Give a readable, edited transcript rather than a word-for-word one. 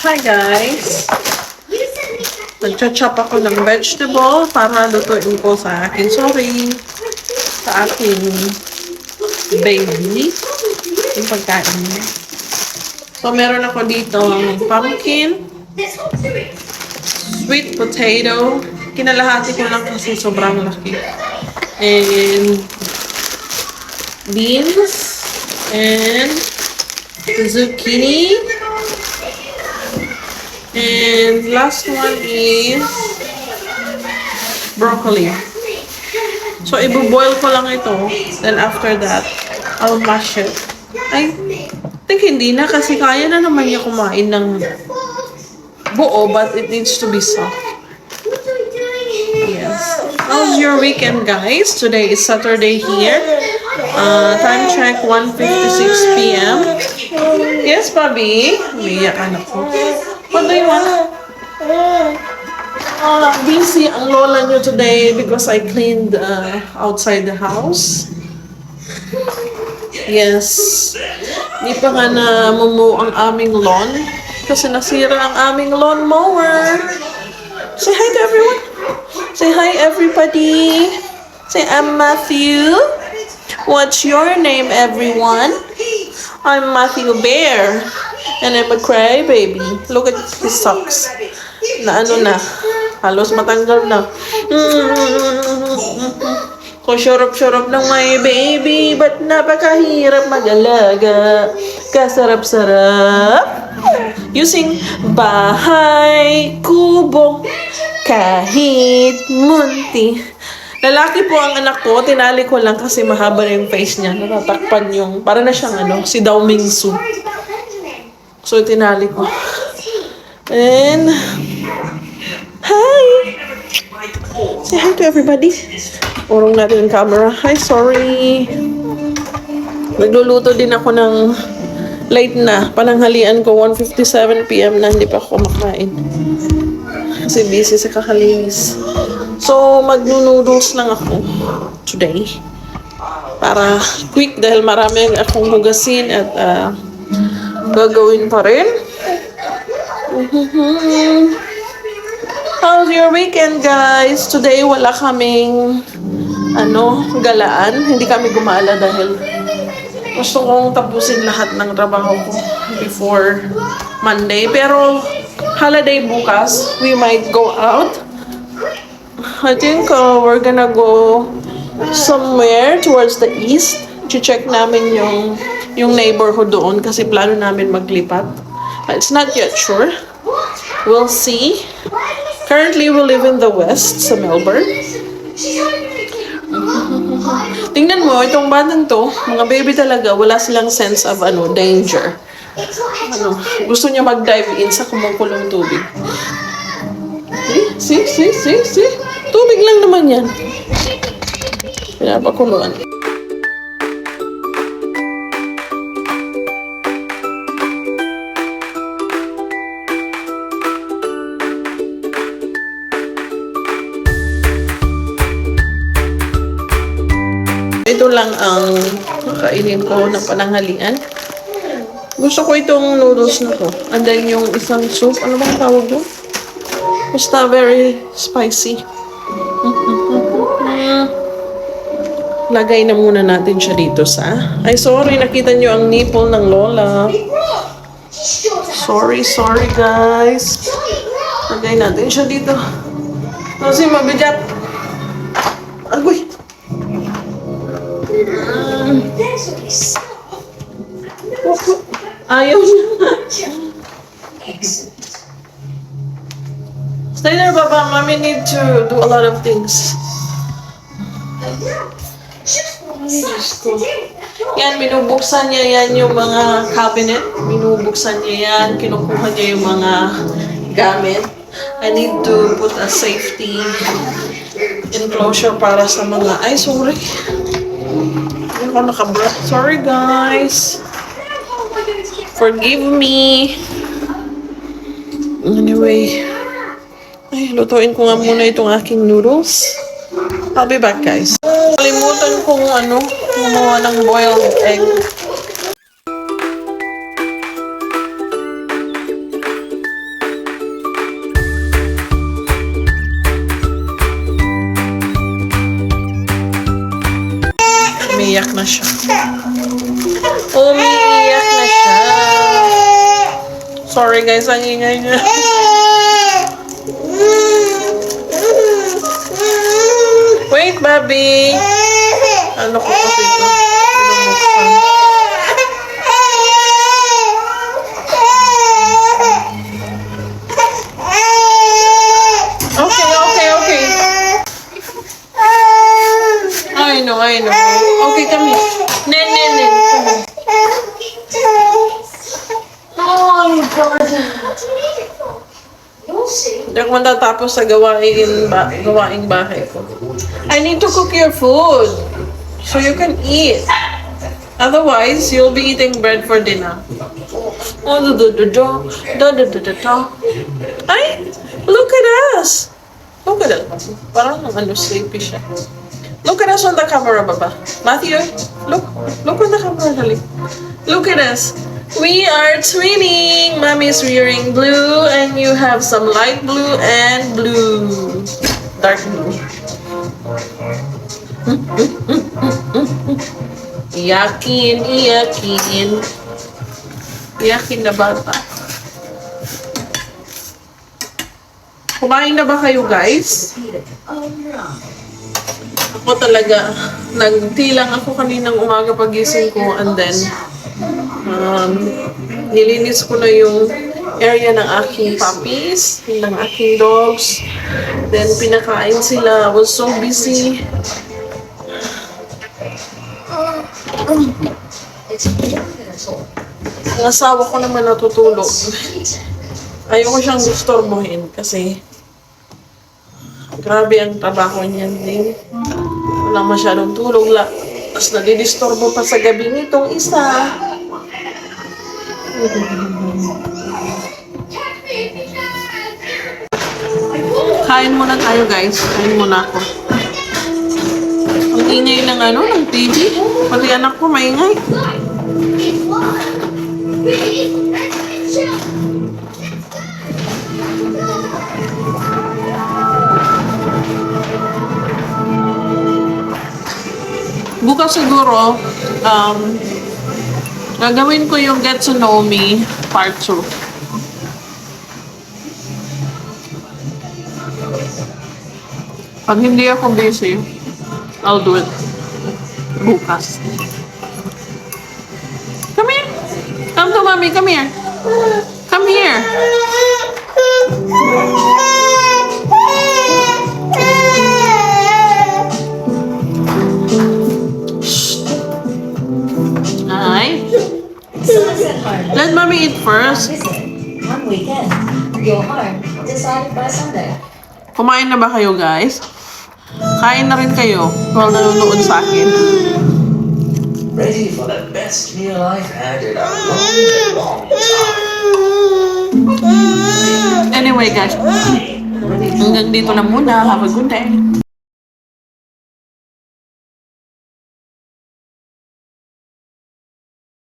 Hi guys! Nagcha-chop ako ng vegetable para lutuin ko sa akin. Sa aking baby. Yung pagkain niya. So, meron ako dito pumpkin, sweet potato. Kinalahati ko lang kasi sobrang laki. And beans and zucchini. And last one is broccoli. So, ibuboil ko lang ito. Then after that, I'll mash it. I think hindi na kasi kaya na naman niya kumain ng buo, but it needs to be soft. Yes. How's your weekend, guys? Today is Saturday here. Time check, 1:56 p.m. Yes, Bobby? Umiyak anak ko. What do you want? Busy ang lola nyo today because I cleaned outside the house. Yes. Di pa nga na ang aming lawn kasi nasira ang aming lawn mower. Say hi to everyone. Say hi, everybody. Say, I'm Matthew. What's your name, everyone? I'm Matthew Bear. And I'm a crybaby. Look at his socks. Na ano na. Halos matanggal na. Kusyurop-syurop ng my baby. Ba't napakahirap mag-alaga? Kasarap-sarap. Using bahay, kubo, kahit munti. Lalaki po ang anak ko. Tinali ko lang kasi mahaba na yung face niya. Natatakpan yung, para na siyang si Dao Mingsu. So, tinali ko. And, hi! Say hi to everybody. Urong natin yung camera. Hi, sorry. Nagluluto din ako ng late na. Pananghalian ko, 1:57 p.m. na. Hindi pa ako kumakain. Kasi busy sa kakalinis. So, magno-noodles lang ako today. Para quick dahil marami akong hugasin at gagawin pa rin. How's your weekend, guys? Today, wala kaming galaan. Hindi kami gumala dahil gusto kong tapusin lahat ng trabaho ko before Monday. Pero, holiday bukas, we might go out. I think we're gonna go somewhere towards the east. Check namin yung neighborhood doon kasi plano namin maglipat. It's not yet sure. We'll see. Currently, we live in the west sa Melbourne. Tingnan mo, itong batang to, mga baby talaga, wala silang sense of danger. Gusto niya mag-dive in sa kumukulong tubig. See? Tubig lang naman yan. Pinapakuluan. Ito lang ang kainin ko ng pananghalian. Gusto ko itong noodles na to. And then yung isang soup. Ano bang tawag doon? Basta very spicy. Lagay na muna natin siya dito sa... Ay, sorry. Nakita nyo ang nipple ng lola. Sorry, guys. Lagay natin siya dito. Kasi mabigat. Agoy. Ayaw niya. Stay there, Baba. Mommy need to do a lot of things. Yan, binubuksan niya yan yung mga cabinet. Binubuksan niya yan. Kinukuha niya yung mga gamit. I need to put a safety enclosure para sa mga... Ay, sorry. Hindi ako nakabra. Sorry, guys. Forgive me. Anyway. Ay, lutuin ko nga muna itong aking noodles. I'll be back, guys. Kalimutan kong gumawa ng boiled egg. umiiyak na siya. Umiiyak na siya. Sorry guys, ang ingay niya. Wait, Bobby. Ano ko kasi ito? Pinubuksan. Okay. I know. Okay, come here. Nen. Oh my God. Hindi ako matatapos sa gawaing bahay ko. I need to cook your food so you can eat. Otherwise, you'll be eating bread for dinner. Oh, Ay, look at us. Look at us. Parang sleepy siya. Look at us on the camera, Baba. Matthew, look on the camera, dali. Look at us. We are twinning. Mommy's wearing blue, and you have some light blue and blue. Dark blue. Iyakin. Iyakin na bata. Kumain na ba kayo, guys? Ako talaga, nagtilang ako kaninang umaga pagising ko, and then nilinis ko na yung area ng aking puppies, ng aking dogs. Then pinakain sila. I was so busy. Ang asawa ko naman natutulog. Ayoko siyang disturbuhin kasi grabe ang trabaho niyan din. Walang masyadong tulog lang. Tapos nadidisturbo pa sa gabi nitong isa. Kain muna tayo, guys. Kain muna ako. Ang ingay ng ng TV. Pati anak ko maingay. Bukas siguro, gagawin ko yung Get to Know Me Part 2. Pag hindi ako busy, I'll do it bukas. Come here. Come to mommy. Come here. Come here. Hi. Let mommy eat first. One weekend. Your heart decided by Sunday. Kumain na ba kayo, guys? Kain na rin kayo while nanonood sa akin. Ready for the best meal I've had in a long time. Anyway, guys, hanggang dito na muna. Have a good day.